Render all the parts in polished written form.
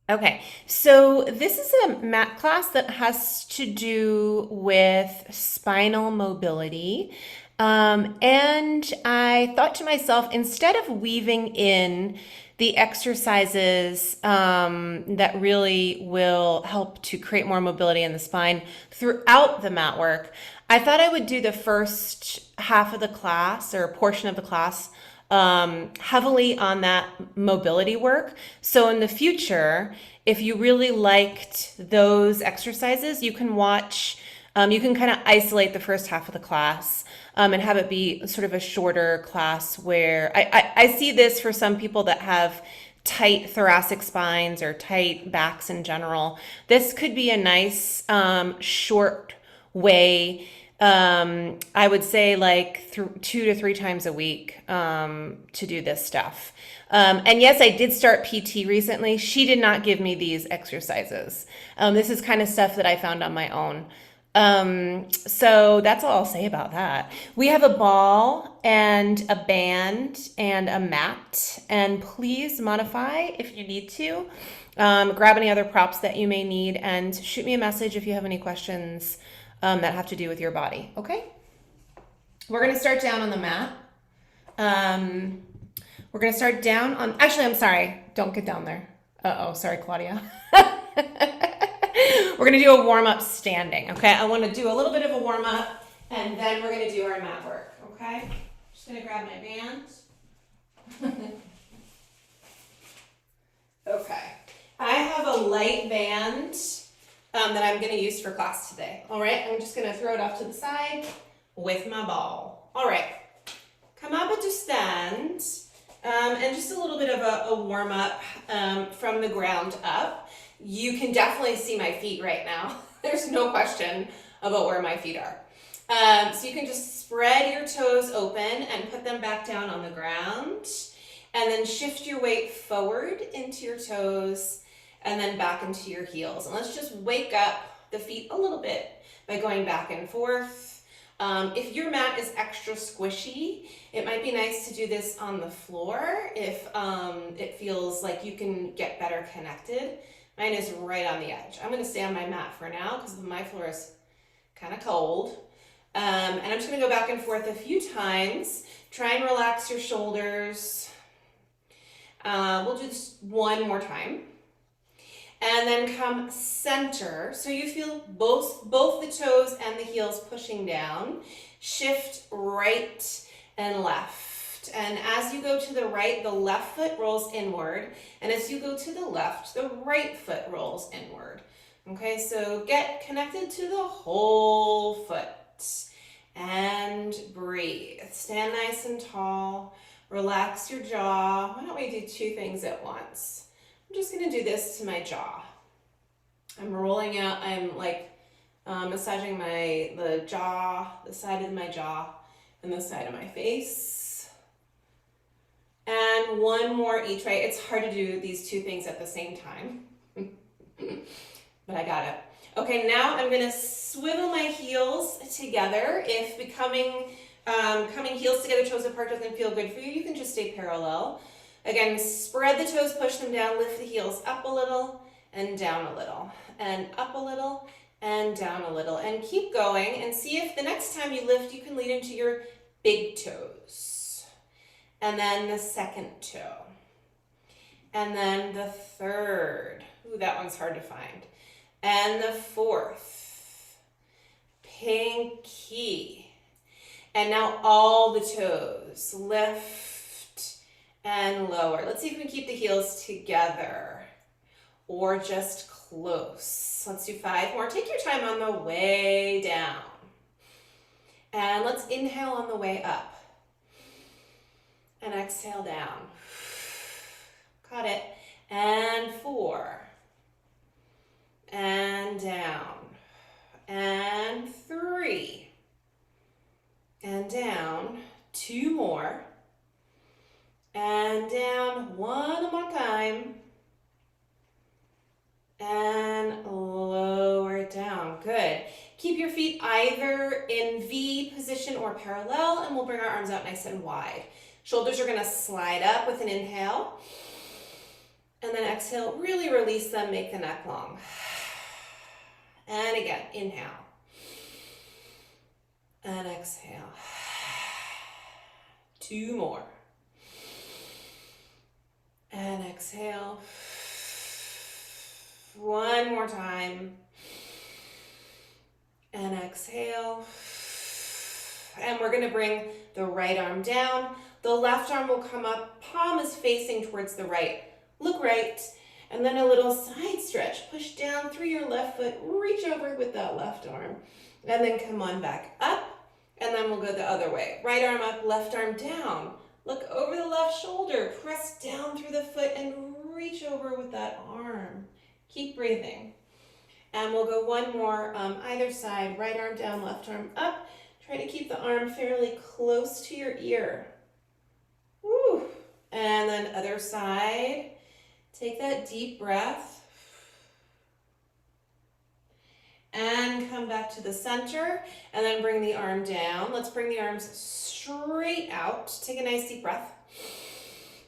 Okay, so this is a mat class that has to do with spinal mobility. And I thought to myself, instead of weaving in the exercises that really will help to create more mobility in the spine throughout the mat work, I thought I would do the first half of the class or portion of the class heavily on that mobility work. So in the future, if you really liked those exercises, you can watch, you can kind of isolate the first half of the class and have it be sort of a shorter class where I see this for some people that have tight thoracic spines or tight backs in general. This could be a nice short way. I would say like 2 to 3 times a week to do this stuff. And yes, I did start PT recently. She did not give me these exercises. This is kind of stuff that I found on my own. So that's all I'll say about that. We have a ball and a band and a mat, and please modify if you need to. Grab any other props that you may need and shoot me a message if you have any questions that have to do with your body. Okay? We're going to start down on the mat. Um, we're going to start down on, actually, I'm sorry. Don't get down there. Uh-oh, sorry, Claudia. We're going to do a warm-up standing, okay? I want to do a little bit of a warm-up, and then we're going to do our mat work, okay? Just going to grab my band. Okay. I have a light band that I'm going to use for class today. All right, I'm just going to throw it off to the side with my ball. All right, come up into stand, and just a little bit of a warm up from the ground up. You can definitely see my feet right now. There's no question about where my feet are. So you can just spread your toes open and put them back down on the ground, and then shift your weight forward into your toes and then back into your heels. And let's just wake up the feet a little bit by going back and forth. If your mat is extra squishy, it might be nice to do this on the floor if it feels like you can get better connected. Mine is right on the edge. I'm gonna stay on my mat for now because my floor is kind of cold. And I'm just gonna go back and forth a few times. Try and relax your shoulders. We'll do this one more time. And then come center. So you feel both the toes and the heels pushing down. Shift right and left. And as you go to the right, the left foot rolls inward. And as you go to the left, the right foot rolls inward. Okay, so get connected to the whole foot. And breathe. Stand nice and tall. Relax your jaw. Why don't we do two things at once? I'm just going to do this to my jaw. I'm rolling out, I'm like massaging the jaw, the side of my jaw, and the side of my face. And one more each way. It's hard to do these two things at the same time, but I got it. Okay, now I'm going to swivel my heels together. If coming heels together, toes apart doesn't feel good for you, you can just stay parallel. Again, spread the toes, push them down, lift the heels up a little and down a little, and up a little and down a little, and keep going and see if the next time you lift, you can lean into your big toes, and then the second toe, and then the third. Ooh, that one's hard to find. And the fourth, pinky, and now all the toes, lift and lower. Let's see if we can keep the heels together or just close. Let's do 5 more. Take your time on the way down. And let's inhale on the way up. And exhale down. Got it. And 4. And down. And 3. And down. 2 more. And down one more time. And lower it down. Good. Keep your feet either in V position or parallel, and we'll bring our arms out nice and wide. Shoulders are going to slide up with an inhale. And then exhale, really release them, make the neck long. And again, inhale. And exhale. 2 more. And exhale. 1 more time. And exhale. And we're going to bring the right arm down. The left arm will come up. Palm is facing towards the right. Look right. And then a little side stretch. Push down through your left foot. Reach over with that left arm. And then come on back up. And then we'll go the other way. Right arm up, left arm down. Look over the left shoulder. Press down through the foot and reach over with that arm. Keep breathing. And we'll go 1 more either side. Right arm down, left arm up. Try to keep the arm fairly close to your ear. Woo. And then other side. Take that deep breath. And come back to the center. And then bring the arm down. Let's bring the arms straight out. Take a nice deep breath.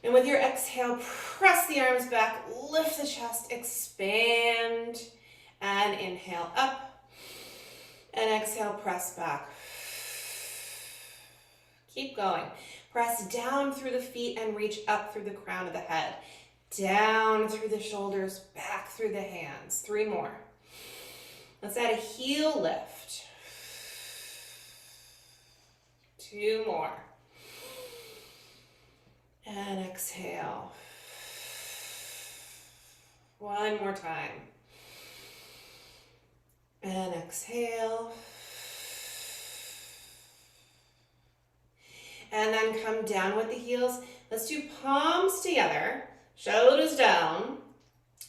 And with your exhale, press the arms back. Lift the chest. Expand. And inhale up. And exhale, press back. Keep going. Press down through the feet and reach up through the crown of the head. Down through the shoulders, back through the hands. 3 more. Let's add a heel lift. 2 more. And exhale. 1 more time. And exhale. And then come down with the heels. Let's do palms together, shoulders down.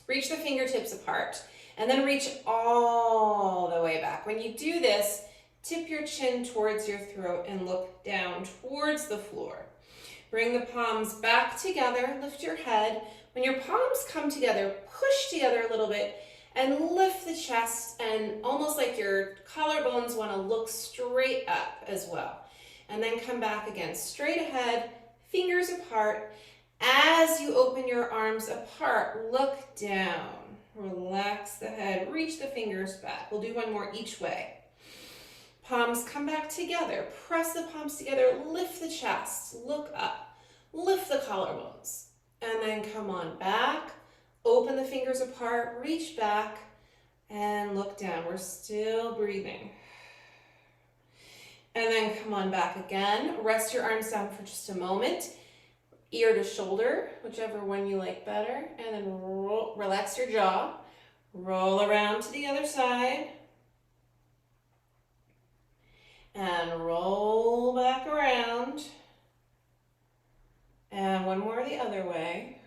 Reach the fingertips apart. And then reach all the way back. When you do this, tip your chin towards your throat and look down towards the floor. Bring the palms back together, lift your head. When your palms come together, push together a little bit and lift the chest, and almost like your collarbones want to look straight up as well. And then come back again, straight ahead, fingers apart. As you open your arms apart, look down. Relax the head, reach the fingers back. We'll do 1 more each way. Palms come back together. Press the palms together, lift the chest, look up, lift the collarbones. And then come on back, open the fingers apart, reach back, and look down. We're still breathing. And then come on back again. Rest your arms down for just a moment. Ear to shoulder, whichever one you like better. And then relax your jaw. Roll around to the other side. And roll back around. And 1 more the other way.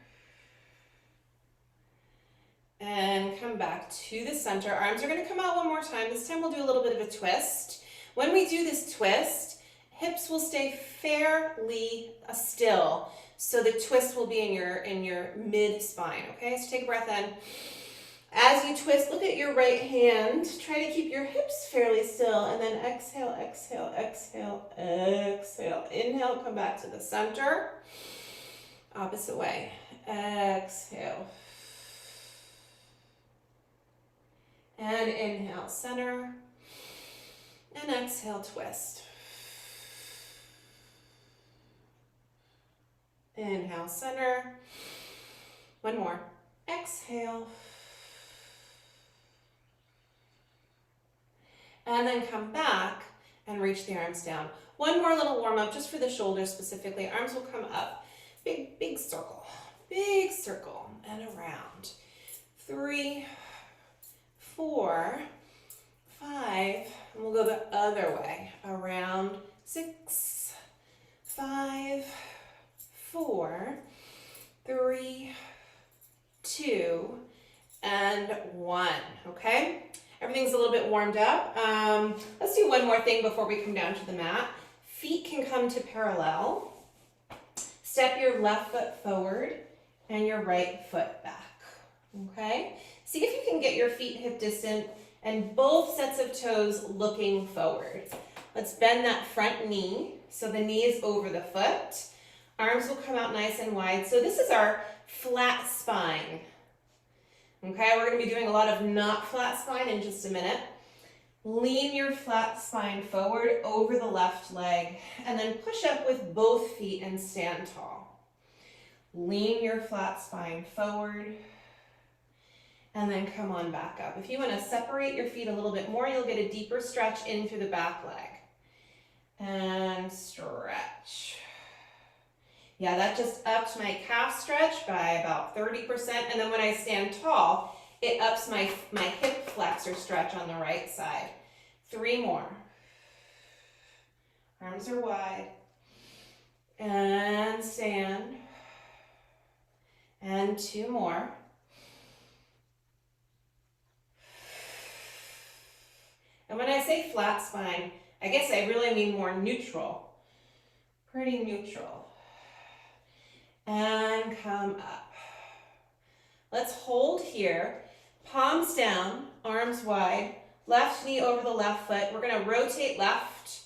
And come back to the center. Arms are going to come out 1 more time. This time we'll do a little bit of a twist. When we do this twist, hips will stay fairly still. So the twist will be in your mid-spine, okay? So take a breath in. As you twist, look at your right hand. Try to keep your hips fairly still. And then exhale, exhale, exhale, exhale. Inhale, come back to the center. Opposite way. Exhale. And inhale, center. And exhale, twist. Inhale, center. 1 more. Exhale. And then come back and reach the arms down. 1 more little warm up just for the shoulders specifically. Arms will come up. Big, big circle. Big circle and around. 3, 4, 5, and we'll go the other way. Around 6, 5, 4, 3, 2, and 1, okay? Everything's a little bit warmed up. Let's do 1 more thing before we come down to the mat. Feet can come to parallel. Step your left foot forward and your right foot back, okay? See if you can get your feet hip distant and both sets of toes looking forward. Let's bend that front knee so the knee is over the foot. Arms will come out nice and wide. So this is our flat spine. Okay, we're going to be doing a lot of not flat spine in just a minute. Lean your flat spine forward over the left leg and then push up with both feet and stand tall. Lean your flat spine forward and then come on back up. If you want to separate your feet a little bit more, you'll get a deeper stretch in through the back leg. And stretch. Yeah, that just upped my calf stretch by about 30%. And then when I stand tall, it ups my hip flexor stretch on the right side. 3 more. Arms are wide. And stand. And 2 more. And when I say flat spine, I guess I really mean more neutral. Pretty neutral. And come up. Let's hold here. Palms down, arms wide, left knee over the left foot. We're going to rotate left,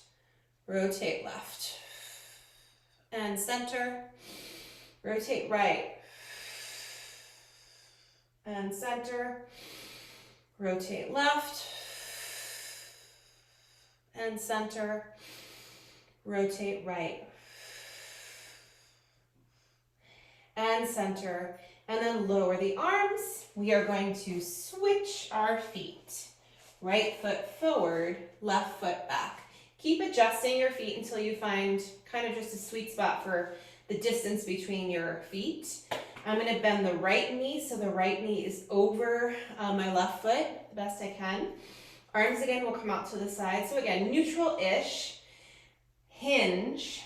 and center, rotate right, and center, rotate left, and center, rotate right, and center, and then lower the arms. We are going to switch our feet. Right foot forward, left foot back. Keep adjusting your feet until you find kind of just a sweet spot for the distance between your feet. I'm going to bend the right knee so the right knee is over my left foot the best I can. Arms again will come out to the side. So again, neutral-ish, hinge,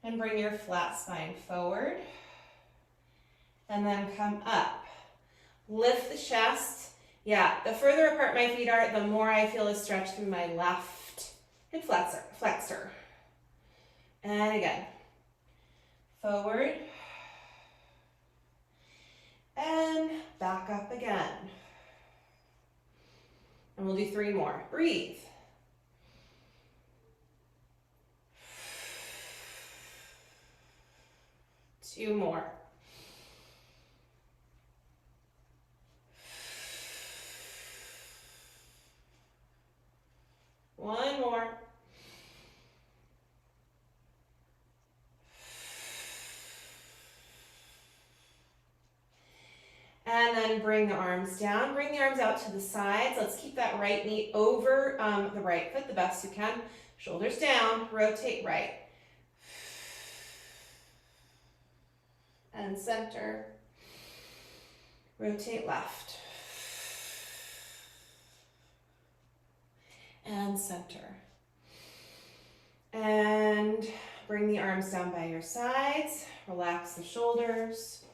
and bring your flat spine forward. And then come up. Lift the chest. Yeah, the further apart my feet are, the more I feel a stretch through my left hip flexor. And again, forward. And back up again. And we'll do 3 more. Breathe. Two more. One more. And then bring the arms down. Bring the arms out to the sides. Let's keep that right knee over the right foot the best you can. Shoulders down. Rotate right. And center. Rotate left. And center. And bring the arms down by your sides. Relax the shoulders.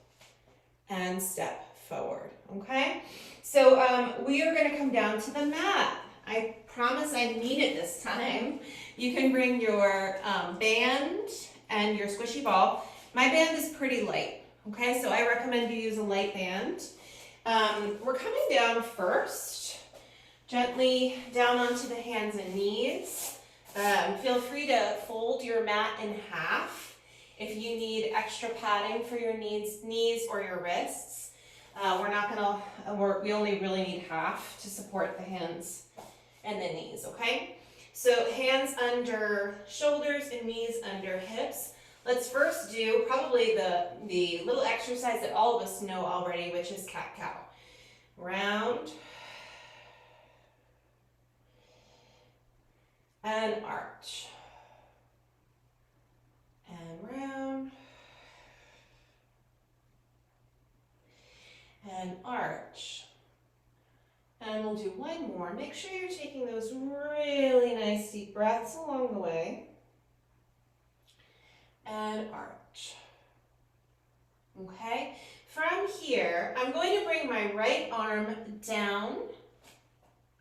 And step forward, okay? So we are going to come down to the mat. I promise I mean it this time. You can bring your band and your squishy ball. My band is pretty light, okay? So I recommend you use a light band. We're coming down first, gently down onto the hands and knees. Feel free to fold your mat in half if you need extra padding for your knees or your wrists. We only really need half to support the hands and the knees, okay? So hands under shoulders and knees under hips. Let's first do probably the little exercise that all of us know already, which is cat-cow. Round and arch. And round. And arch. And we'll do one more. Make sure you're taking those really nice deep breaths along the way. And arch. Okay? From here, I'm going to bring my right arm down.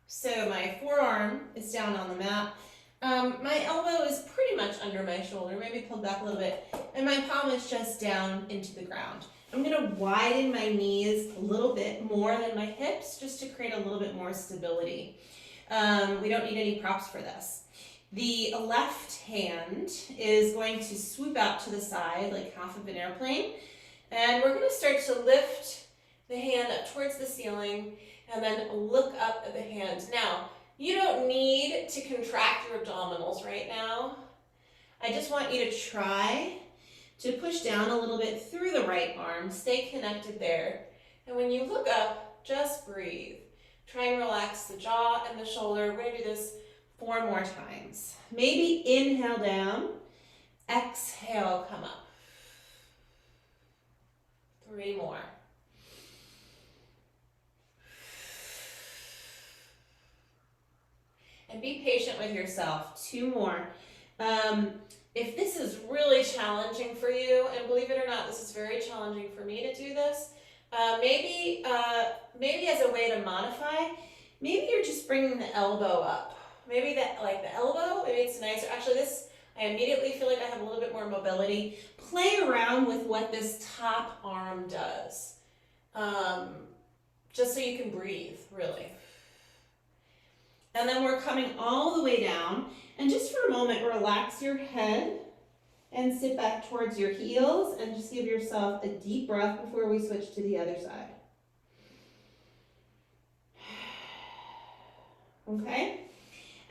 So my forearm is down on the mat. My elbow is pretty much under my shoulder, maybe pulled back a little bit. And my palm is just down into the ground. I'm going to widen my knees a little bit more than my hips just to create a little bit more stability. We don't need any props for this. The left hand is going to swoop out to the side like half of an airplane. And we're gonna start to lift the hand up towards the ceiling and then look up at the hand. Now, you don't need to contract your abdominals right now. I just want you to try to push down a little bit through the right arm. Stay connected there. And when you look up, just breathe. Try and relax the jaw and the shoulder. We're gonna do this 4 more times. Maybe inhale down, exhale, come up. 3 more. And be patient with yourself. 2 more. If this is really challenging for you, and believe it or not, this is very challenging for me to do this, maybe as a way to modify, maybe you're just bringing the elbow up. Maybe that, like the elbow, maybe it's nicer. Actually, this, I immediately feel like I have a little bit more mobility. Play around with what this top arm does, just so you can breathe, really. And then we're coming all the way down, and just for a moment, relax your head and sit back towards your heels and just give yourself a deep breath before we switch to the other side. Okay?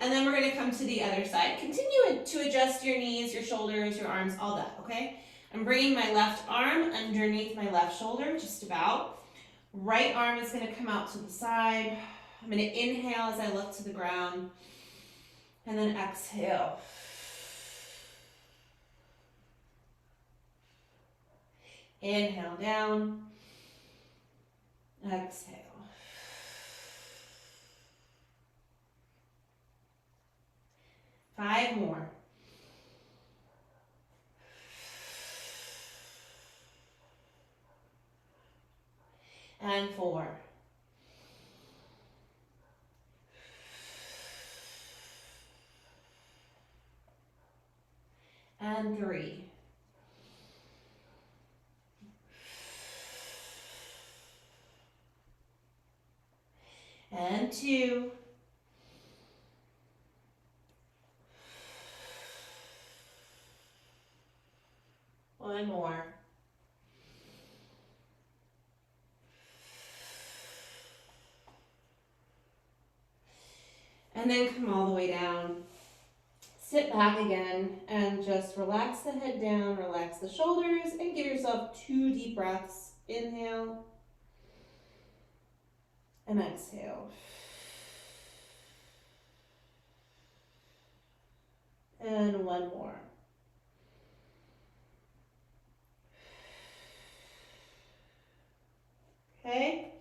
And then we're gonna come to the other side. Continue to adjust your knees, your shoulders, your arms, all that, okay? I'm bringing my left arm underneath my left shoulder, just about. Right arm is gonna come out to the side. I'm gonna inhale as I look to the ground, and then exhale. Inhale down, exhale. Five more. And 4. And 3. And 2. One more. And then come all the way down. Sit back again and just relax the head down, relax the shoulders, and give yourself 2 deep breaths. Inhale and exhale. And 1 more. Okay,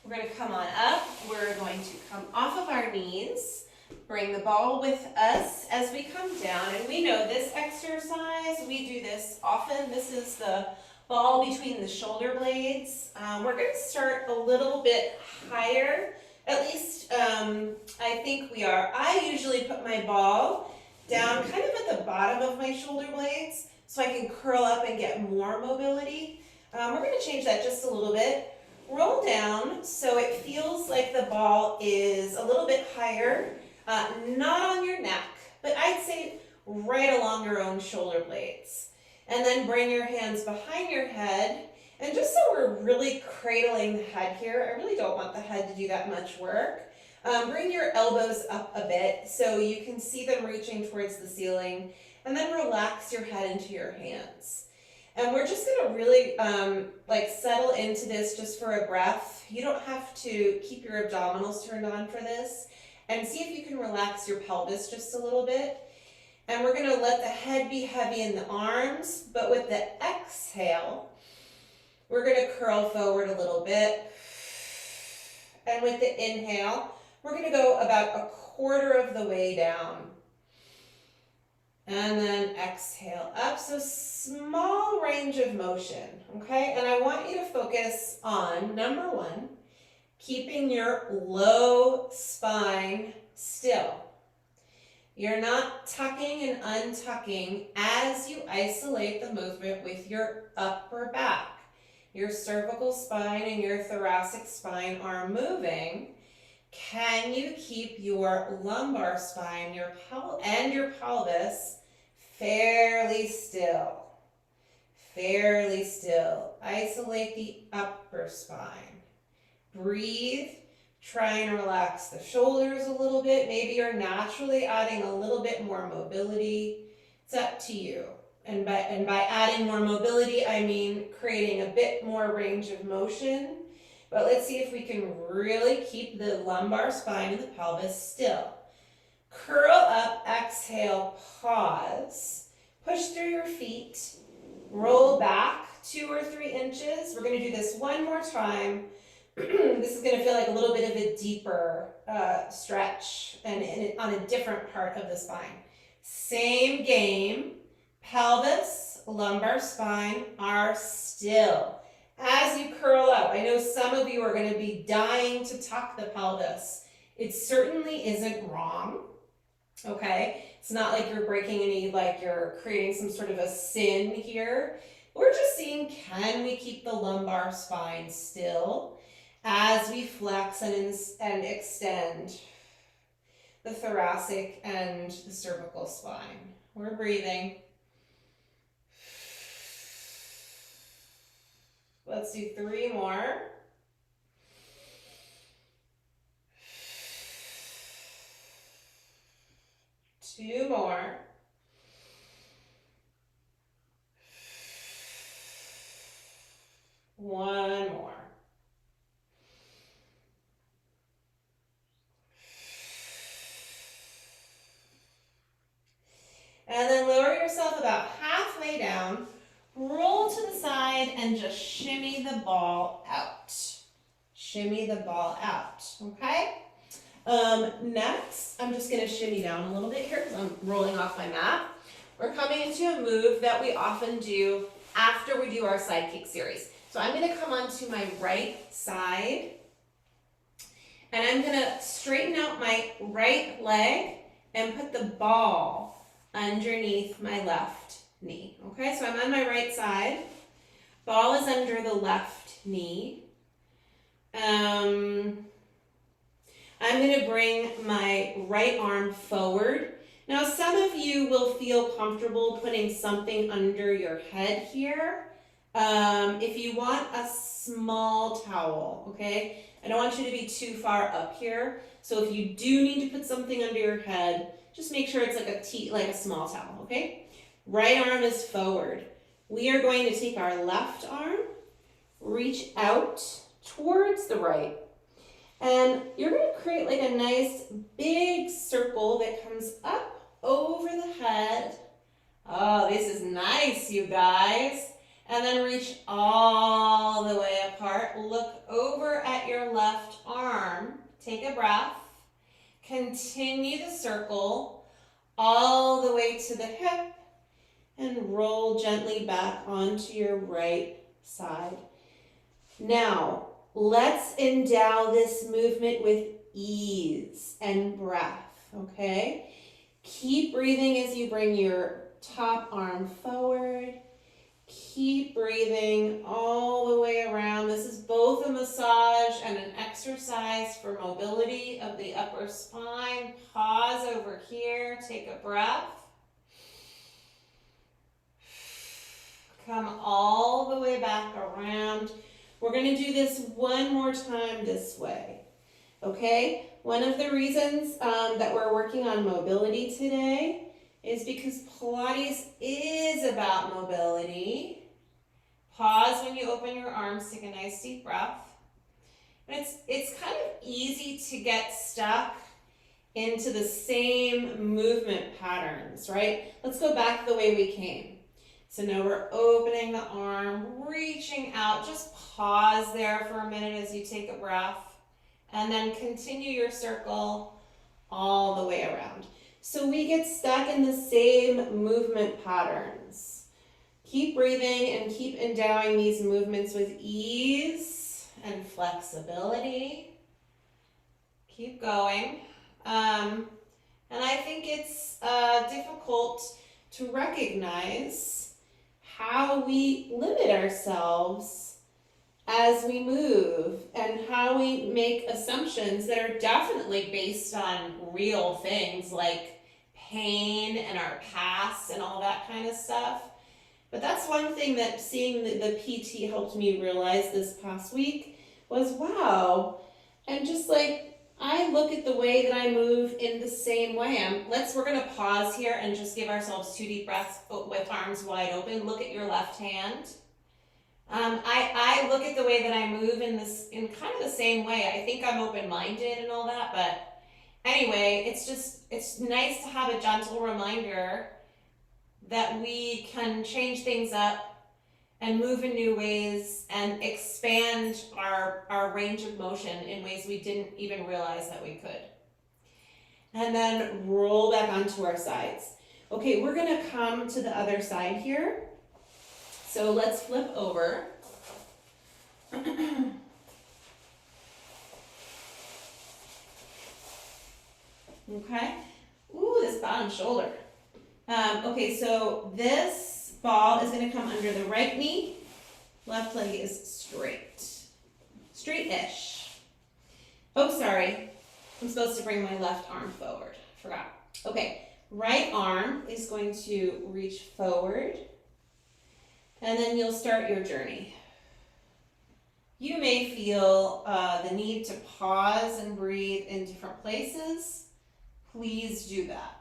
we're going to come on up. We're going to come off of our knees. Bring the ball with us as we come down. And we know this exercise, we do this often. This is the ball between the shoulder blades. We're going to start a little bit higher. At least I think we are. I usually put my ball down kind of at the bottom of my shoulder blades so I can curl up and get more mobility. We're going to change that just a little bit. Roll down so it feels like the ball is a little bit higher, not on your neck, but I'd say right along your own shoulder blades. And then bring your hands behind your head. And just so we're really cradling the head here, I really don't want the head to do that much work. Bring your elbows up a bit so you can see them reaching towards the ceiling. And then relax your head into your hands. And we're just gonna really settle into this just for a breath. You don't have to keep your abdominals turned on for this. And see if you can relax your pelvis just a little bit. And we're gonna let the head be heavy in the arms, but with the exhale, we're gonna curl forward a little bit. And with the inhale, we're gonna go about a quarter of the way down. And then exhale up, so small range of motion, okay? And I want you to focus on, number 1, keeping your low spine still. You're not tucking and untucking as you isolate the movement with your upper back. Your cervical spine and your thoracic spine are moving. Can you keep your lumbar spine and your pelvis fairly still? fairly still. Isolate the upper spine. Breathe. Try and relax the shoulders a little bit. Maybe you're naturally adding a little bit more mobility. It's up to you. And by adding more mobility, I mean creating a bit more range of motion. But let's see if we can really keep the lumbar spine and the pelvis still. Curl up, exhale, pause. Push through your feet. Roll back 2 or 3 inches. We're going to do this one more time. This is going to feel like a little bit of a deeper stretch and on a different part of the spine. Same game. Pelvis, lumbar spine are still. As you curl up, I know some of you are going to be dying to tuck the pelvis. It certainly isn't wrong, okay? It's not like you're breaking any, like you're creating some sort of a sin here. We're just seeing, can we keep the lumbar spine still as we flex and extend the thoracic and the cervical spine. We're breathing. Let's do 3 more. Two more. One more. And then lower yourself about halfway down. Roll to the side and just shimmy the ball out. Shimmy the ball out, okay? Next, I'm just gonna shimmy down a little bit here because I'm rolling off my mat. We're coming into a move that we often do after we do our side kick series. So I'm gonna come onto my right side and I'm gonna straighten out my right leg and put the ball underneath my left knee. Okay, so I'm on my right side. Ball is under the left knee. I'm going to bring my right arm forward. Now, some of you will feel comfortable putting something under your head here. If you want a small towel, okay? I don't want you to be too far up here. So if you do need to put something under your head, just make sure it's like a small towel, okay? Right arm is forward. We are going to take our left arm, reach out towards the right, and you're going to create like a nice big circle that comes up over the head. Oh, this is nice, you guys. And then reach all the way apart. Look over at your left arm. Take a breath. Continue the circle all the way to the hip and roll gently back onto your right side. Now, let's endow this movement with ease and breath, okay? Keep breathing as you bring your top arm forward. Keep breathing all the way around. This is both a massage and an exercise for mobility of the upper spine. Pause over here, take a breath. Come all the way back around. We're going to do this one more time this way, okay? One of the reasons that we're working on mobility today is because Pilates is about mobility. Pause when you open your arms, take a nice deep breath. But it's kind of easy to get stuck into the same movement patterns, right? Let's go back the way we came. So now we're opening the arm, reaching out. Just pause there for a minute as you take a breath, and then continue your circle all the way around. So we get stuck in the same movement patterns. Keep breathing and keep endowing these movements with ease and flexibility. Keep going. And I think it's difficult to recognize how we limit ourselves as we move and how we make assumptions that are definitely based on real things like pain and our past and all that kind of stuff. But that's one thing that seeing the PT helped me realize this past week was, wow. And just like, I look at the way that I move in the same way. We're gonna pause here and just give ourselves 2 deep breaths with arms wide open. Look at your left hand. I look at the way that I move in kind of the same way. I think I'm open-minded and all that, but anyway, it's nice to have a gentle reminder that we can change things up and move in new ways and expand our range of motion in ways we didn't even realize that we could. And then roll back onto our sides. Okay, we're gonna come to the other side here. So let's flip over. Okay. Ooh, this bottom shoulder. Okay, so this ball is going to come under the right knee. Left leg is straight. Straight-ish. Oh, sorry. I'm supposed to bring my left arm forward. Forgot. Okay, right arm is going to reach forward. And then you'll start your journey. You may feel the need to pause and breathe in different places. Please do that.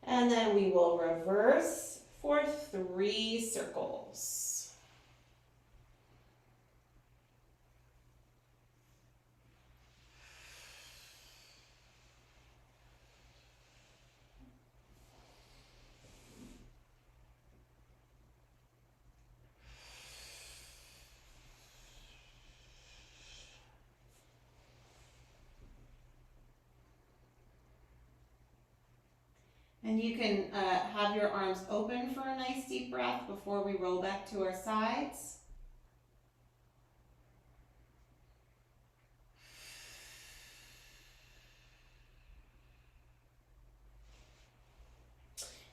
And then we will reverse for 3 circles. And you can have your arms open for a nice deep breath before we roll back to our sides.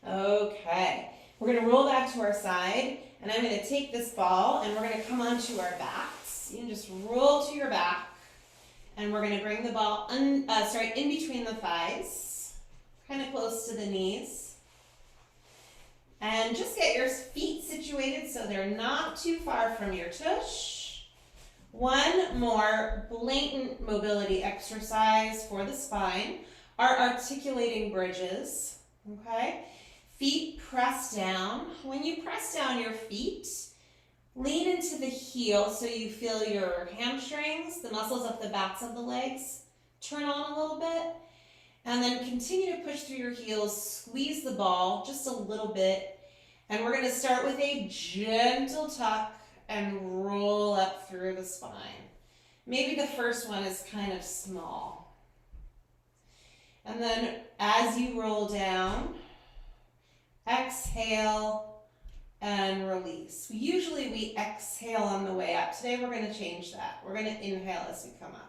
Okay, we're going to roll back to our side, and I'm going to take this ball and we're going to come onto our backs. You can just roll to your back, and we're going to bring the ball in between the thighs, kind of close to the knees. And just get your feet situated so they're not too far from your tush. One more blatant mobility exercise for the spine are articulating bridges, okay? Feet press down. When you press down your feet, lean into the heel so you feel your hamstrings, the muscles up the backs of the legs, turn on a little bit. And then continue to push through your heels, squeeze the ball just a little bit. And we're going to start with a gentle tuck and roll up through the spine. Maybe the first one is kind of small. And then as you roll down, exhale and release. Usually we exhale on the way up. Today we're going to change that. We're going to inhale as we come up.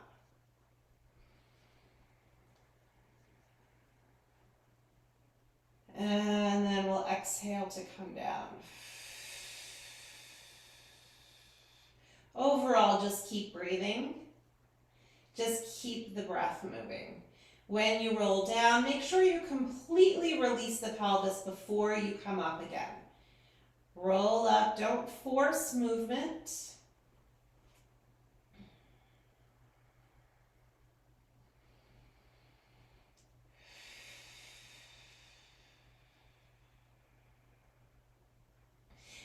And then we'll exhale to come down. Overall, just keep breathing. Just keep the breath moving. When you roll down, make sure you completely release the pelvis before you come up again. Roll up, don't force movement.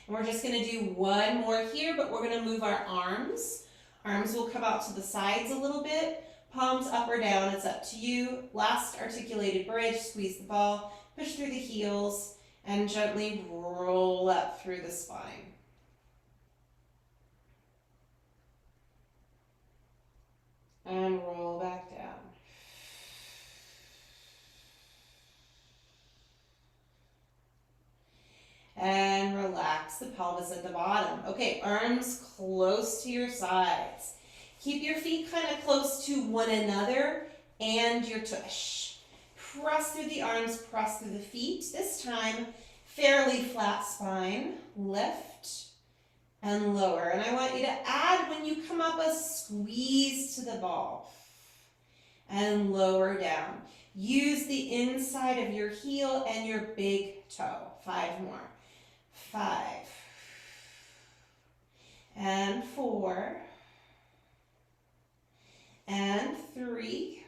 And we're just going to do one more here, but we're going to move our arms. Arms will come out to the sides a little bit. Palms up or down, it's up to you. Last articulated bridge, squeeze the ball, push through the heels, and gently roll up through the spine. And roll back down. relax the pelvis at the bottom. Okay, arms close to your sides. Keep your feet kind of close to one another and your tush. Press through the arms, press through the feet. This time, fairly flat spine. Lift and lower. And I want you to add, when you come up, a squeeze to the ball. And lower down. Use the inside of your heel and your big toe. 5 more. 5. And 4. And 3.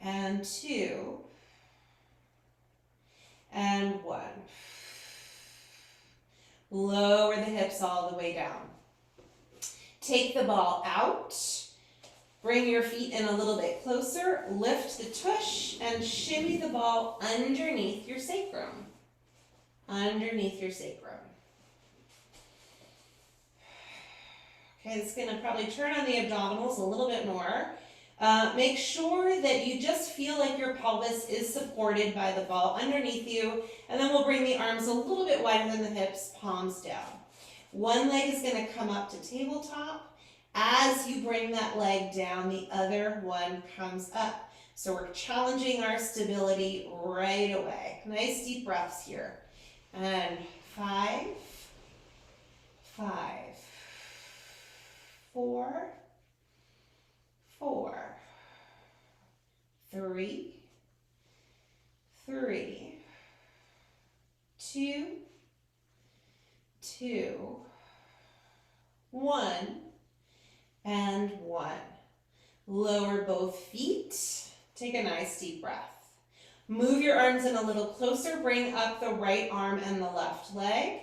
And 2. And 1. Lower the hips all the way down. Take the ball out. Bring your feet in a little bit closer. Lift the tush and shimmy the ball underneath your sacrum. Underneath your sacrum. Okay, it's going to probably turn on the abdominals a little bit more. Make sure that you just feel like your pelvis is supported by the ball underneath you, and then we'll bring the arms a little bit wider than the hips, palms down. One leg is going to come up to tabletop. As you bring that leg down, the other one comes up. So we're challenging our stability right away. Nice deep breaths here. And 5, 5, 4, 4, 3, 3, 2, 2, 1, and 1. Lower both feet. Take a nice deep breath. Move your arms in a little closer. Bring up the right arm and the left leg.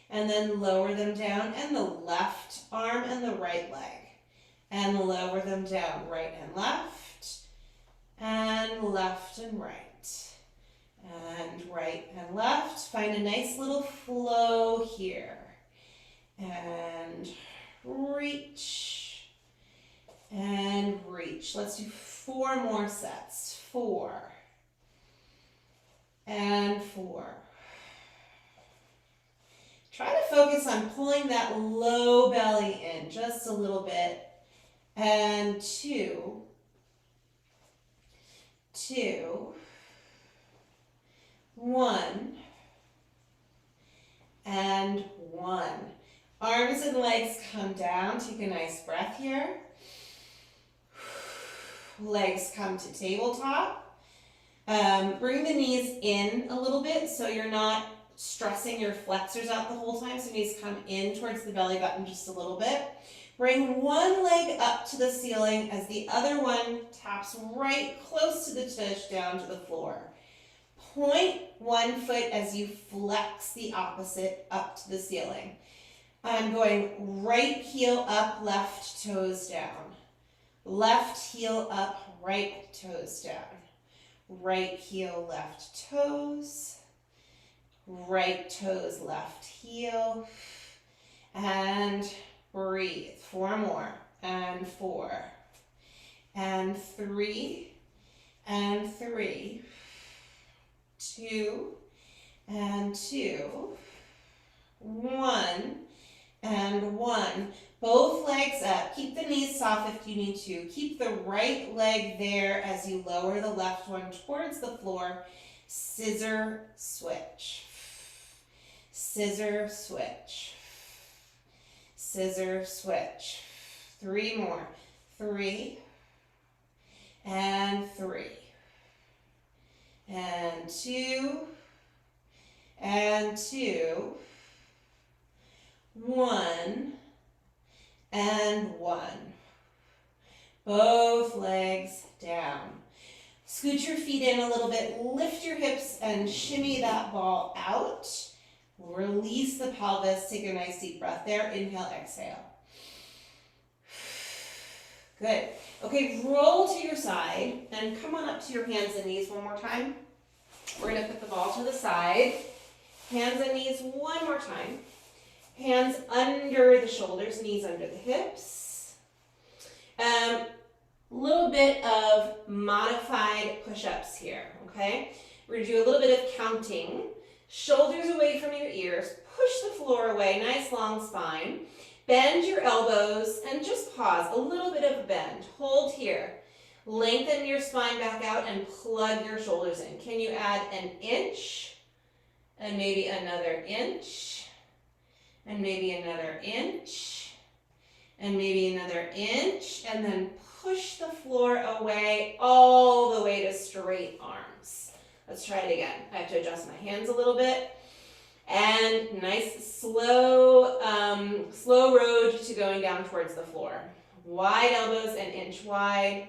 And then lower them down, and the left arm and the right leg. And lower them down, right and left. And left and right. And right and left. Find a nice little flow here. And reach. And reach. Let's do 4 more sets. 4. And 4. Try to focus on pulling that low belly in just a little bit. And 2. 2. 1. And 1. Arms and legs come down. Take a nice breath here. Legs come to tabletop. Bring the knees in a little bit so you're not stressing your flexors out the whole time. So knees come in towards the belly button just a little bit. Bring one leg up to the ceiling as the other one taps right close to the tush down to the floor. Point one foot as you flex the opposite up to the ceiling. I'm going right heel up, left toes down. Left heel up, right toes down. Right heel, left toes. Right toes, left heel. And breathe. 4 more. And 4. And 3. And 3. 2. And 2. 1. And 1. Both legs up. Keep the knees soft if you need to. Keep the right leg there as you lower the left one towards the floor. Scissor switch. Scissor switch. Scissor switch. 3 more. 3. And 3. And 2. And 2. 1. And 1. Both legs down. Scoot your feet in a little bit. Lift your hips and shimmy that ball out. Release the pelvis. Take a nice deep breath there. Inhale, exhale. Good. Okay, roll to your side and come on up to your hands and knees one more time. We're going to put the ball to the side. Hands and knees one more time. Hands under the shoulders, knees under the hips. Little bit of modified push-ups here, okay? We're going to do a little bit of counting. Shoulders away from your ears. Push the floor away. Nice long spine. Bend your elbows and just pause. A little bit of a bend. Hold here. Lengthen your spine back out and plug your shoulders in. Can you add an inch? And maybe another inch. And maybe another inch. And maybe another inch. And then push the floor away all the way to straight arms. Let's try it again. I have to adjust my hands a little bit. And nice, slow road to going down towards the floor. Wide elbows, an inch wide.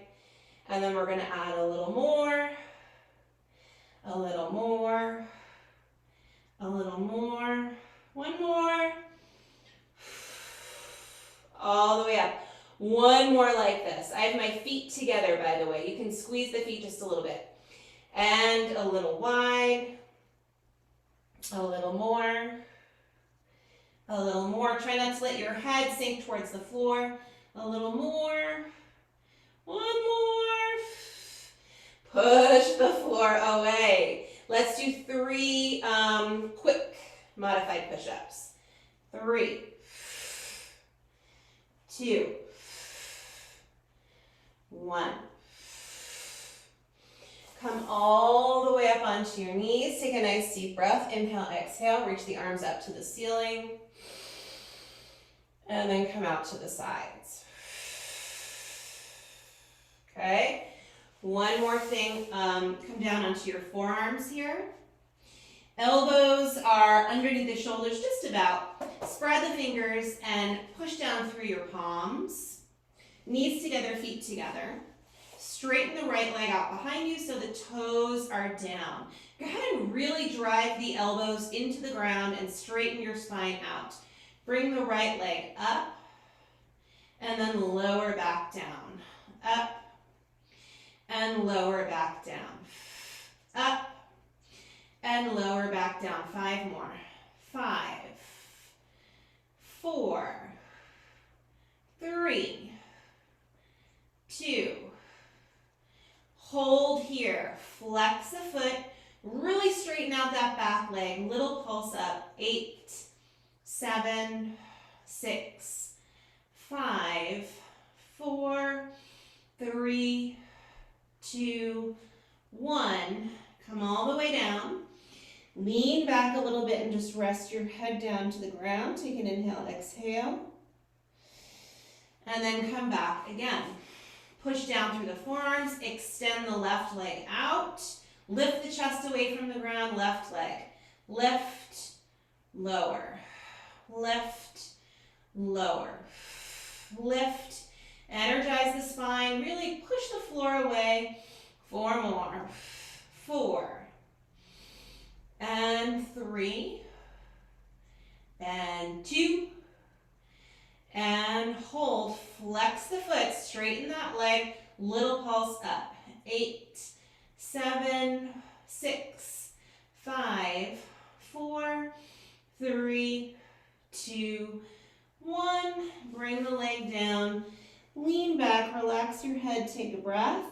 And then we're going to add a little more, a little more, a little more, one more. All the way up. One more like this. I have my feet together, by the way. You can squeeze the feet just a little bit. And a little wide. A little more. A little more. Try not to let your head sink towards the floor. A little more. One more. Push the floor away. Let's do 3 quick modified push-ups. 3, 2, 1. Come all the way up onto your knees. Take a nice deep breath. Inhale, exhale. Reach the arms up to the ceiling. And then come out to the sides. Okay. One more thing. Come down onto your forearms here. Elbows are underneath the shoulders just about. Spread the fingers and push down through your palms. Knees together, feet together. Straighten the right leg out behind you so the toes are down. Go ahead and really drive the elbows into the ground and straighten your spine out. Bring the right leg up and then lower back down. Up and lower back down. Up and lower back down. 5 more. 5, 4, 3, 2. Hold here. Flex the foot. Really straighten out that back leg. Little pulse up. 8, 7, 6, 5, 4, 3, 2, 1. Come all the way down. Lean back a little bit and just rest your head down to the ground. Take an inhale, exhale. And then come back again. Push down through the forearms. Extend the left leg out. Lift the chest away from the ground. Left leg. Lift, lower. Lift, lower. Lift. Energize the spine. Really push the floor away. 4 more. 4. And 3. And 2. And hold. Flex the foot. Straighten that leg. Little pulse up. 8, 7, 6, 5, 4, 3, 2, 1. Bring the leg down. Lean back. Relax your head. Take a breath.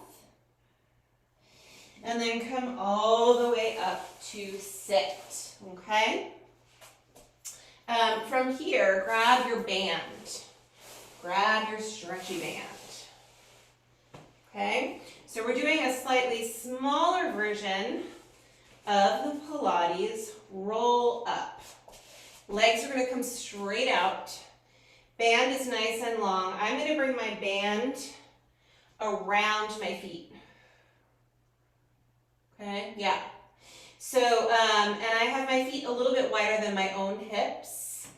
And then come all the way up to sit. Okay? From here, grab your band. Grab your stretchy band. Okay? So we're doing a slightly smaller version of the Pilates roll up. Legs are going to come straight out. Band is nice and long. I'm going to bring my band around my feet. Okay? Yeah. So, and I have my feet a little bit wider than my own hips.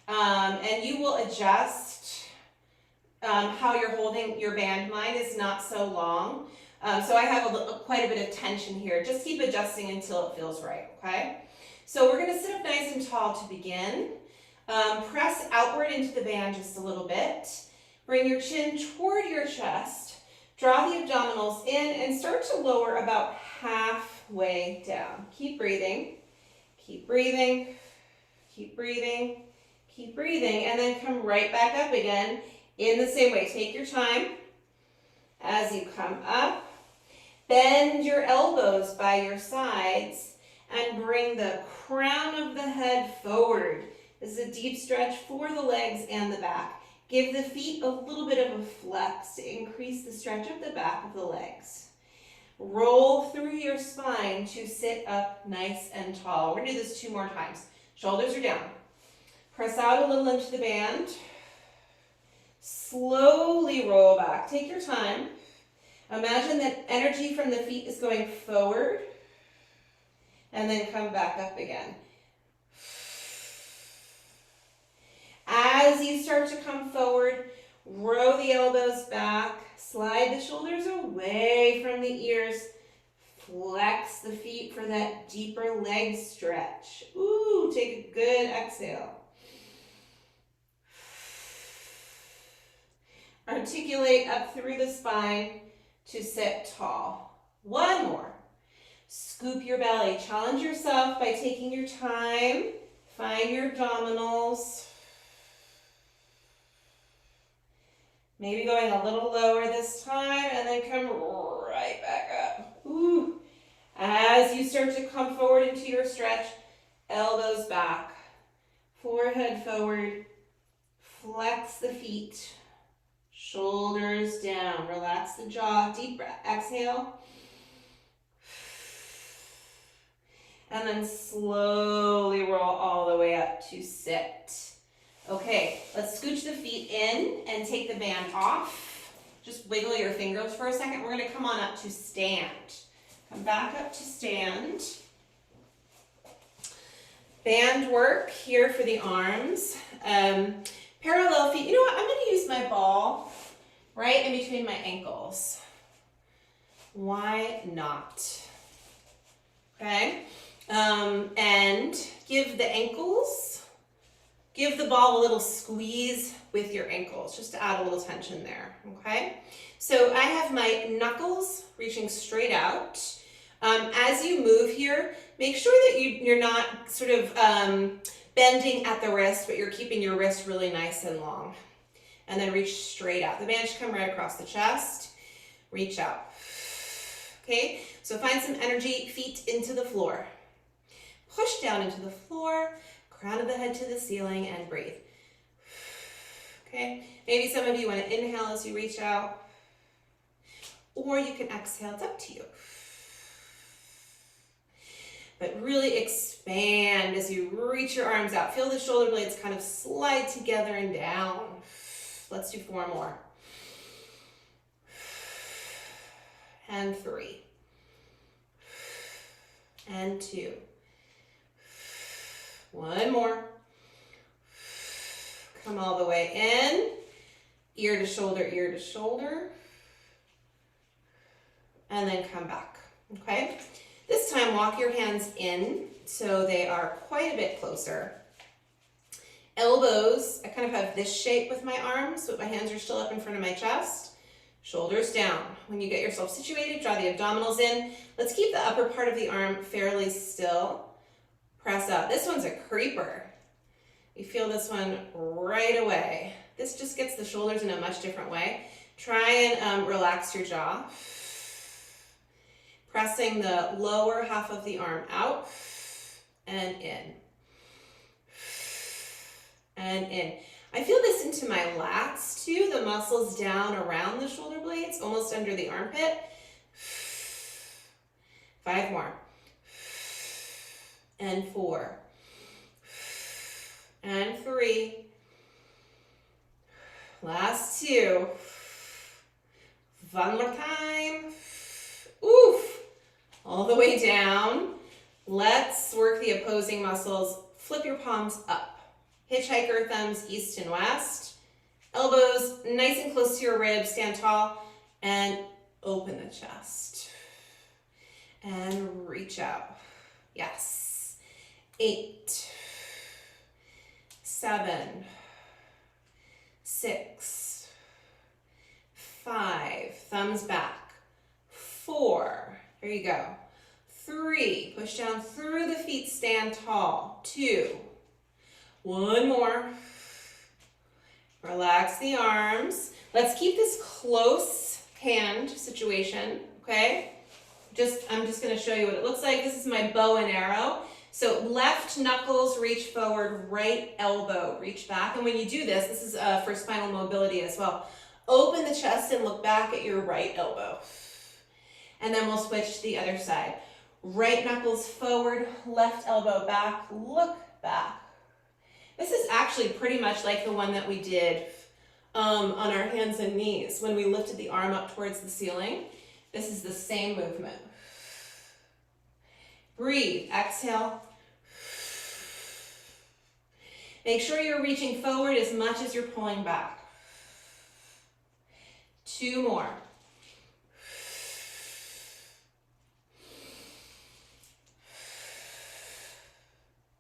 And you will adjust how you're holding your band. Mine is not so long. So I have quite a bit of tension here. Just keep adjusting until it feels right, okay? So we're going to sit up nice and tall to begin. Press outward into the band just a little bit. Bring your chin toward your chest. Draw the abdominals in and start to lower about halfway down. Keep breathing. Keep breathing. Keep breathing. Keep breathing. And then come right back up again in the same way. Take your time as you come up. Bend your elbows by your sides and bring the crown of the head forward. This is a deep stretch for the legs and the back. Give the feet a little bit of a flex to increase the stretch of the back of the legs. Roll through your spine to sit up nice and tall. We're going to do this 2 more times. Shoulders are down. Press out a little into the band. Slowly roll back. Take your time. Imagine that energy from the feet is going forward and then come back up again. As you start to come forward, row the elbows back, slide the shoulders away from the ears, flex the feet for that deeper leg stretch. Ooh, take a good exhale. Articulate up through the spine to sit tall. 1 more. Scoop your belly. Challenge yourself by taking your time. Find your abdominals. Maybe going a little lower this time and then come right back up. Ooh. As you start to come forward into your stretch, elbows back, forehead forward, flex the feet, shoulders down, relax the jaw, deep breath, exhale. And then slowly roll all the way up to sit. Okay, let's scooch the feet in and take the band off. Just wiggle your fingers for a second. We're going to come on up to stand. Come back up to stand. Band work here for the arms. Parallel feet. You know what? I'm going to use my ball right in between my ankles. Why not? Okay. And give the ankles, give the ball a little squeeze with your ankles, just to add a little tension there, okay? So I have my knuckles reaching straight out. As you move here, make sure that you're not sort of bending at the wrist, but you're keeping your wrist really nice and long. And then reach straight out. The band should come right across the chest. Reach out. Okay, so find some energy, feet into the floor. Push down into the floor, crown of the head to the ceiling, and breathe. Okay, maybe some of you want to inhale as you reach out, or you can exhale, it's up to you. But really expand as you reach your arms out. Feel the shoulder blades kind of slide together and down. Let's do 4 more. And 3. And 2. 1 more. Come all the way in. Ear to shoulder. And then come back, okay? This time, walk your hands in so they are quite a bit closer. Elbows, I kind of have this shape with my arms, but my hands are still up in front of my chest. Shoulders down. When you get yourself situated, draw the abdominals in. Let's keep the upper part of the arm fairly still. Press up. This one's a creeper. You feel this one right away. This just gets the shoulders in a much different way. Try and relax your jaw. Pressing the lower half of the arm out and in. And in. I feel this into my lats too, the muscles down around the shoulder blades, almost under the armpit. 5 more. And 4. And 3. Last 2. One more time. Oof. All the way down. Let's work the opposing muscles. Flip your palms up. Hitchhiker thumbs east and west. Elbows nice and close to your ribs. Stand tall and open the chest. And reach out. Yes. 8, 7, 6, 5. Thumbs back. 4. There you go. 3. Push down through the feet. Stand tall. 2. 1 more. Relax the arms. Let's keep this close hand situation, okay? I'm just gonna show you what it looks like. This is my bow and arrow. So left knuckles reach forward, right elbow reach back. And when you do this is for spinal mobility as well. Open the chest and look back at your right elbow. And then we'll switch to the other side. Right knuckles forward, left elbow back, look back. This is actually pretty much like the one that we did on our hands and knees when we lifted the arm up towards the ceiling. This is the same movement. Breathe, exhale. Make sure you're reaching forward as much as you're pulling back. 2 more.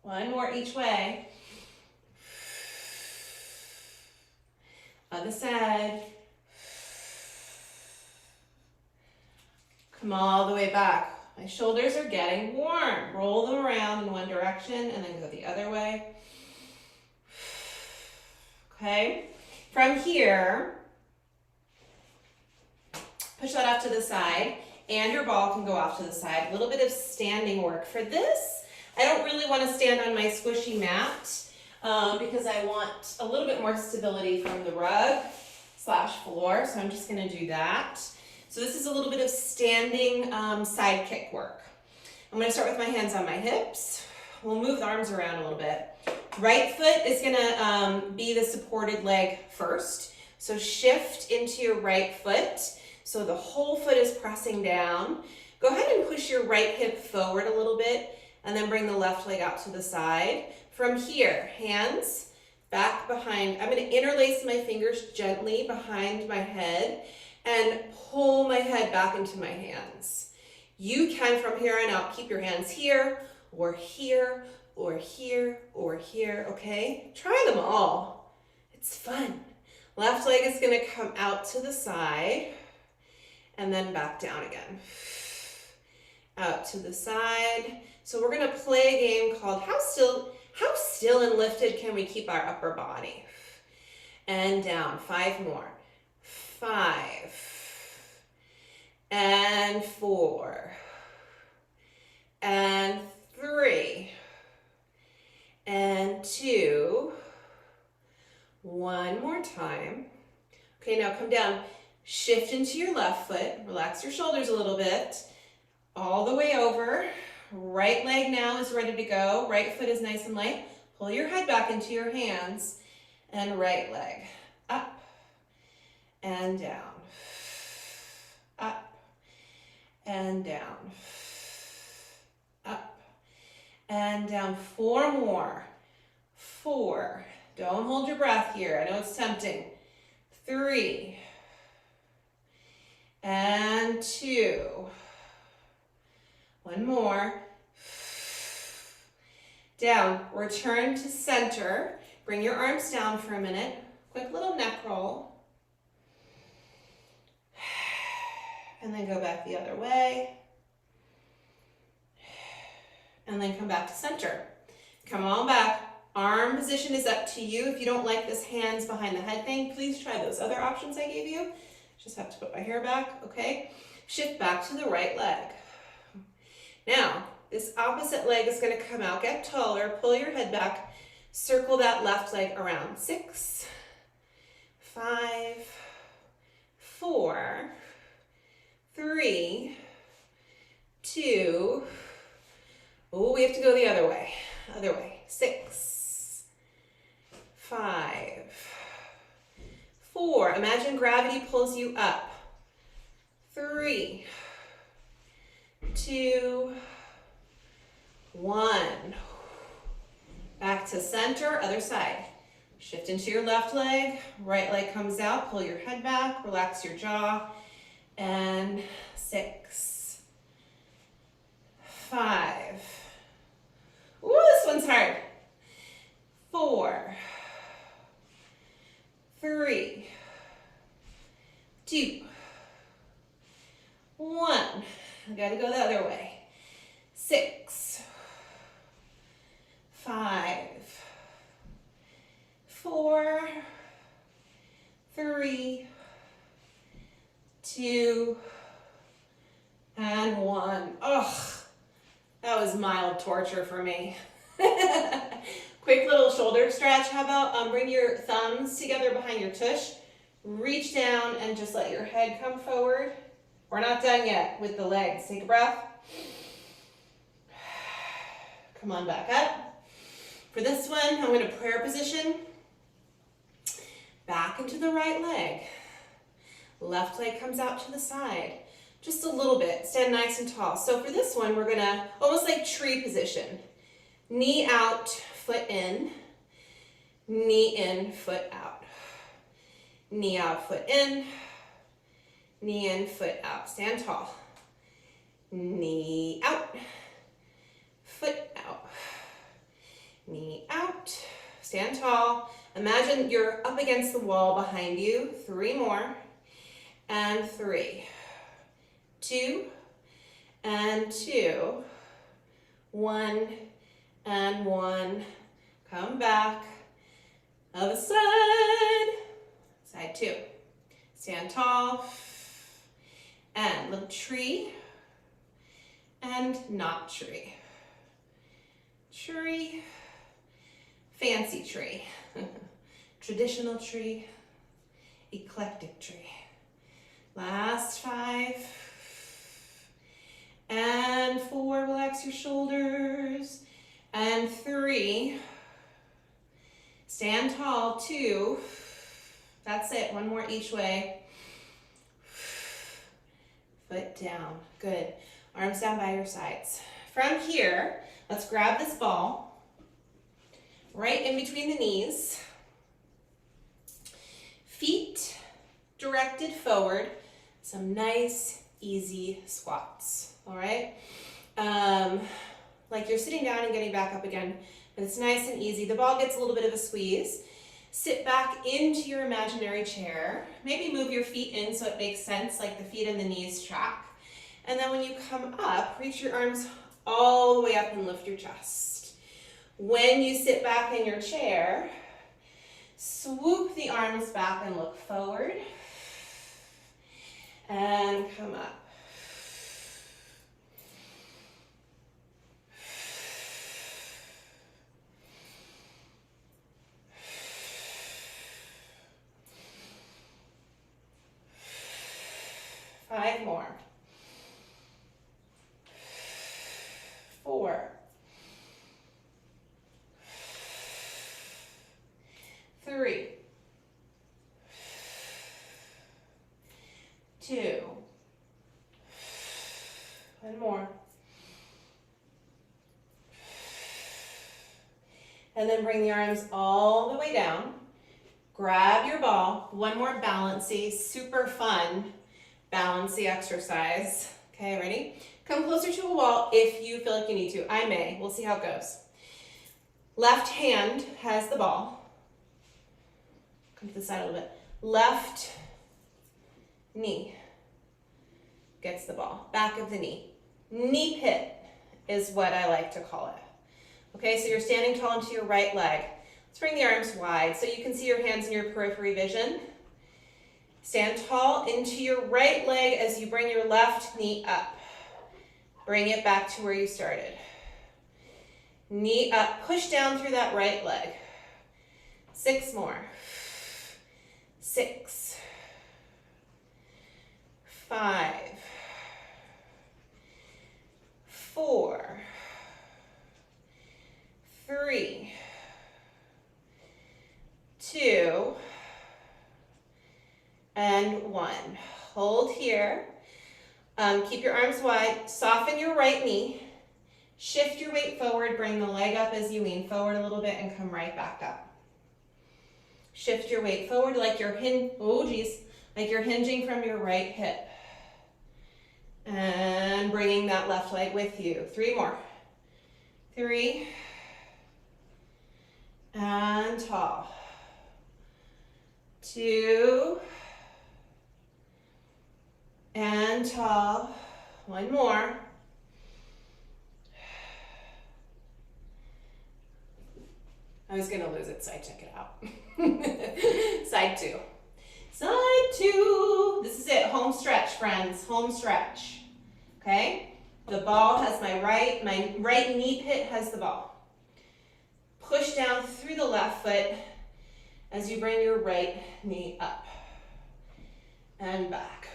One more each way. Other side. Come all the way back. My shoulders are getting warm. Roll them around in one direction and then go the other way. Okay, from here, push that off to the side and your ball can go off to the side. A little bit of standing work. For this, I don't really want to stand on my squishy mat because I want a little bit more stability from the rug / floor, so I'm just going to do that. So this is a little bit of standing side kick work. I'm going to start with my hands on my hips. We'll move the arms around a little bit. Right foot is going to be the supported leg first. So shift into your right foot. So the whole foot is pressing down. Go ahead and push your right hip forward a little bit and then bring the left leg out to the side. From here, hands back behind. I'm going to interlace my fingers gently behind my head and pull my head back into my hands. You can, from here on out, keep your hands here or here or here or here, okay? Try them all. It's fun. Left leg is going to come out to the side and then back down again. Out to the side. So we're going to play a game called How Still and Lifted Can We Keep Our Upper Body? And down. 5 more. 5 and 4 and 3 and 2. One more time. Okay, now come down. Shift into your left foot. Relax your shoulders a little bit. All the way over. Right leg now is ready to go. Right foot is nice and light. Pull your head back into your hands. And right leg. Up and down. Up and down. Up and down. 4 more. 4. Don't hold your breath here. I know it's tempting. 3 and 2. One more. Down. Return to center. Bring your arms down for a minute. Quick little neck roll. And then go back the other way. And then come back to center. Come on back. Arm position is up to you. If you don't like this hands behind the head thing, please try those other options I gave you. Just have to put my hair back, okay? Shift back to the right leg. Now, this opposite leg is going to come out. Get taller. Pull your head back. Circle that left leg around. 6, 5, 4, 3, 2. Oh, we have to go the other way. Other way. 6, 5, 4. Imagine gravity pulls you up. 3, 2, 1. Back to center, other side. Shift into your left leg. Right leg comes out. Pull your head back. Relax your jaw. And 6, 5. Ooh, this one's hard. 4, 3, 2, 1. I gotta go the other way. 6, 5, 4, 3, 2, And 1. Ugh, that was mild torture for me. Quick little shoulder stretch. How about bring your thumbs together behind your tush, reach down and just let your head come forward. We're not done yet with the legs. Take a breath. Come on back up. For this one, I'm going to prayer position. Back into the right leg. Left leg comes out to the side. Just a little bit. Stand nice and tall. So for this one, we're going to almost like tree position. Knee out, foot in. Knee in, foot out. Knee out, foot in. Knee in, foot out. Stand tall. Knee out. Foot out. Knee out. Stand tall. Imagine you're up against the wall behind you. 3 more. And 3. 2. And 2. 1. And 1. Come back. Other side. Side 2. Stand tall. And little tree. And not tree. Tree. Fancy tree. Traditional tree. Eclectic tree. Last 5. And 4. Relax your shoulders. And 3. Stand tall. 2. That's it. 1 more each way. Foot down. Good. Arms down by your sides. From here, let's grab this ball right in between the knees. Feet directed forward. Some nice, easy squats. All right? Like you're sitting down and getting back up again, but it's nice and easy. The ball gets a little bit of a squeeze. Sit back into your imaginary chair. Maybe move your feet in so it makes sense, like the feet and the knees track. And then when you come up, reach your arms all the way up and lift your chest. When you sit back in your chair, swoop the arms back and look forward. And come up. Five more. 4. 3. 2. 1 more. And then bring the arms all the way down. Grab your ball. 1 more balancy, super fun balancy exercise. Okay, ready? Come closer to a wall if you feel like you need to. I may. We'll see how it goes. Left hand has the ball. Come to the side a little bit. Left knee gets the ball. Back of the knee. Knee pit is what I like to call it. Okay, so you're standing tall into your right leg. Let's bring the arms wide so you can see your hands in your periphery vision. Stand tall into your right leg as you bring your left knee up. Bring it back to where you started. Knee up, push down through that right leg. 6 more. 6. 5. 4. 3. 2. And 1. Hold here. Keep your arms wide. Soften your right knee. Shift your weight forward. Bring the leg up as you lean forward a little bit and come right back up. Shift your weight forward like you're like you're hinging from your right hip. And bringing that left leg with you. 3 more. 3. And tall. 2. And tall. 1 more. I was gonna lose it, so I took it out. Side 2. Side 2. This is it, home stretch, friends, home stretch. okay? The ball has my right knee pit has the ball. Push down through the left foot as you bring your right knee up and back,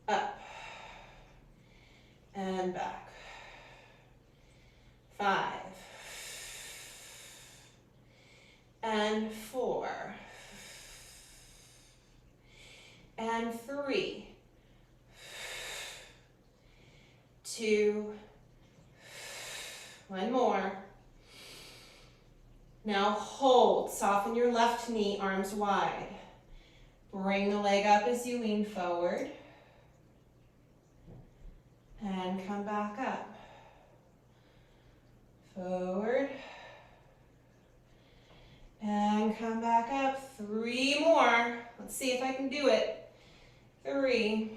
up and back. 5 and 4 and 3, 2, 1 more. Now hold, soften your left knee, arms wide. Bring the leg up as you lean forward. And come back up. Forward. And come back up. 3 more. Let's see if I can do it. 3.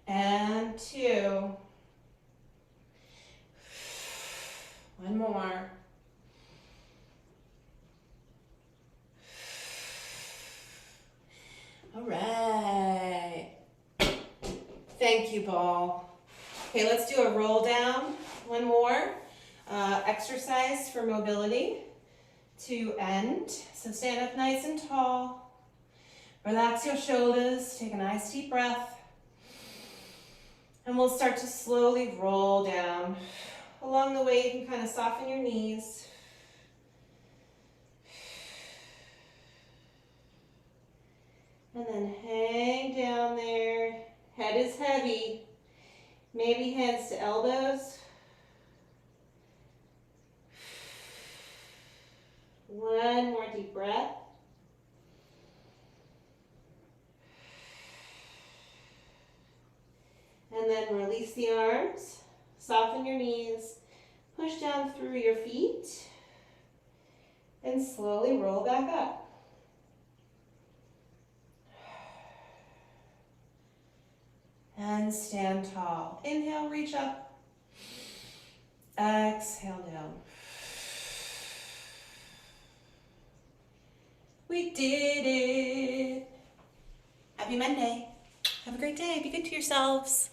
And 2. 1 more. All right. Thank you, ball. Okay, let's do a roll down. 1 more. Exercise for mobility to end. So stand up nice and tall. Relax your shoulders. Take a nice deep breath. And we'll start to slowly roll down. Along the way, you can kind of soften your knees. And then hang down there. Head is heavy. Maybe hands to elbows. 1 more deep breath. And then release the arms. Soften your knees, push down through your feet, and slowly roll back up. And stand tall. Inhale, reach up. Exhale down. We did it. Happy Monday. Have a great day. Be good to yourselves.